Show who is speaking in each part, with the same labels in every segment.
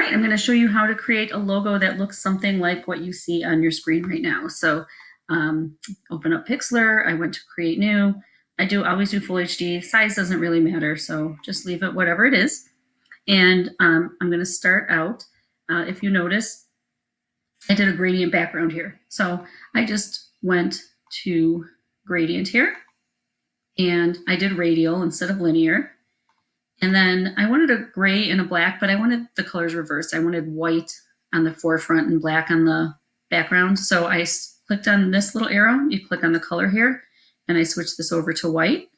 Speaker 1: right, I'm going to show you how to create a logo that looks something like what you see on your screen right now. So open up Pixlr. I went to create new. I always do full HD. Size doesn't really matter, so just leave it whatever it is. And I'm going to start out. If you notice, I did a gradient background here. So I just went to gradient here, and I did radial instead of linear. And then I wanted a gray and a black, but I wanted the colors reversed. I wanted white on the forefront and black on the background. So I clicked on this little arrow. You click on the color here, and I switched this over to white.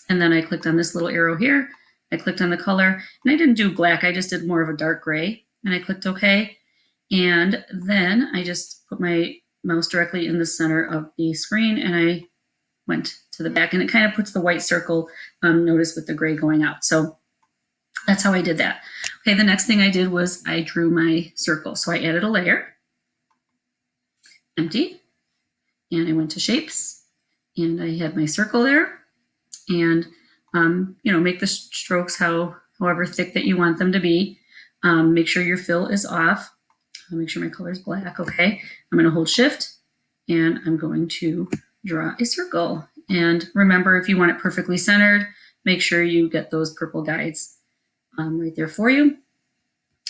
Speaker 1: And then I clicked on this little arrow here. I clicked on the color, and I didn't do black. I just did more of a dark gray, and I clicked OK. And then I just put my mouse directly in the center of the screen, and I went to the back, and it kind of puts the white circle, notice, with the gray going out. So that's how I did that. Okay, the next thing I did was I drew my circle. So I added a layer, empty, and I went to shapes, and I had my circle there. And make the strokes however thick that you want them to be. Make sure your fill is off. I'll make sure my color is black. Okay, I'm going to hold Shift, and I'm going to draw a circle. And remember, if you want it perfectly centered, make sure you get those purple guides right there for you.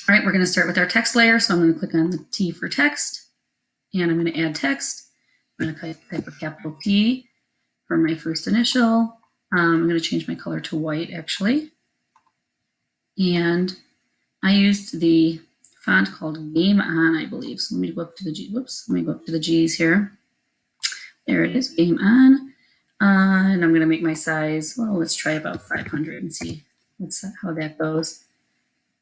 Speaker 1: All right, we're going to start with our text layer. So I'm going to click on the T for text, and I'm going to add text. I'm going to type a capital T for my first initial. I'm going to change my color to white, actually. And I used the font called Game On, I believe. So let me go up to the G. Whoops, let me go up to the G's here. There it is, Game On. And I'm going to make my size, well, let's try about 500 and see how that goes.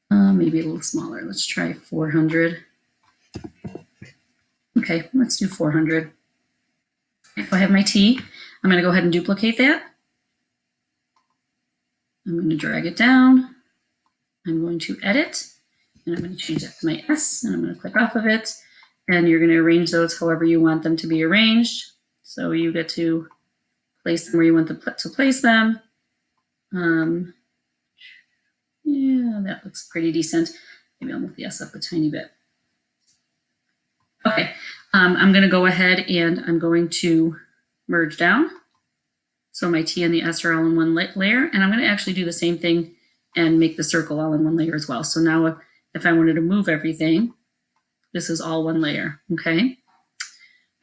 Speaker 1: Maybe a little smaller. Let's try 400. Okay, let's do 400. If I have my T, I'm going to go ahead and duplicate that. I'm going to drag it down. I'm going to edit, and I'm going to change that to my S, and I'm going to click off of it. And you're going to arrange those however you want them to be arranged. So you get to place them where you want to place them. Yeah, that looks pretty decent. Maybe I'll move the S up a tiny bit. Okay, I'm going to go ahead and I'm going to merge down. So my T and the S are all in one layer, and I'm going to actually do the same thing and make the circle all in one layer as well. So now if I wanted to move everything, this is all one layer, okay?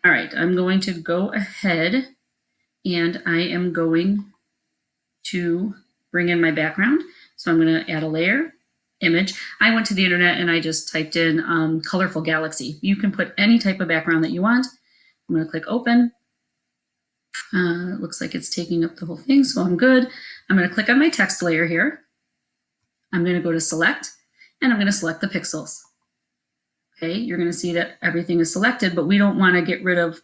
Speaker 1: All right, I'm going to go ahead and I am going to bring in my background. So I'm going to add a layer, image. I went to the internet and I just typed in colorful galaxy. You can put any type of background that you want. I'm going to click open. It looks like it's taking up the whole thing, so I'm good. I'm going to click on my text layer here. I'm going to go to select, and I'm going to select the pixels. Okay, you're going to see that everything is selected, but we don't want to get rid of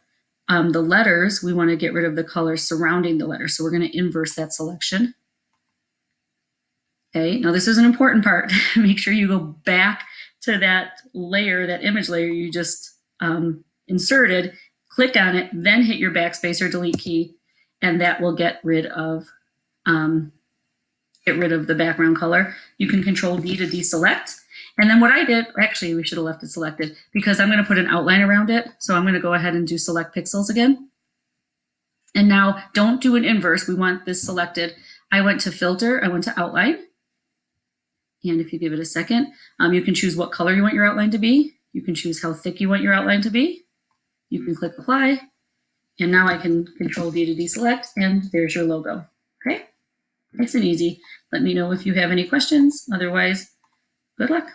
Speaker 1: the letters. We want to get rid of the colors surrounding the letters. So we're going to inverse that selection. Okay, now this is an important part. Make sure you go back to that layer, that image layer you just inserted, click on it, then hit your backspace or delete key, and that will get rid of the background color. You can Control D to deselect. And then what I did, actually we should have left it selected because I'm going to put an outline around it. So I'm going to go ahead and do select pixels again. And now don't do an inverse. We want this selected. I went to filter, I went to outline. And if you give it a second, you can choose what color you want your outline to be. You can choose how thick you want your outline to be. You can click apply. And now I can Control D to deselect, and there's your logo. Okay, nice and easy. Let me know if you have any questions. Otherwise, good luck.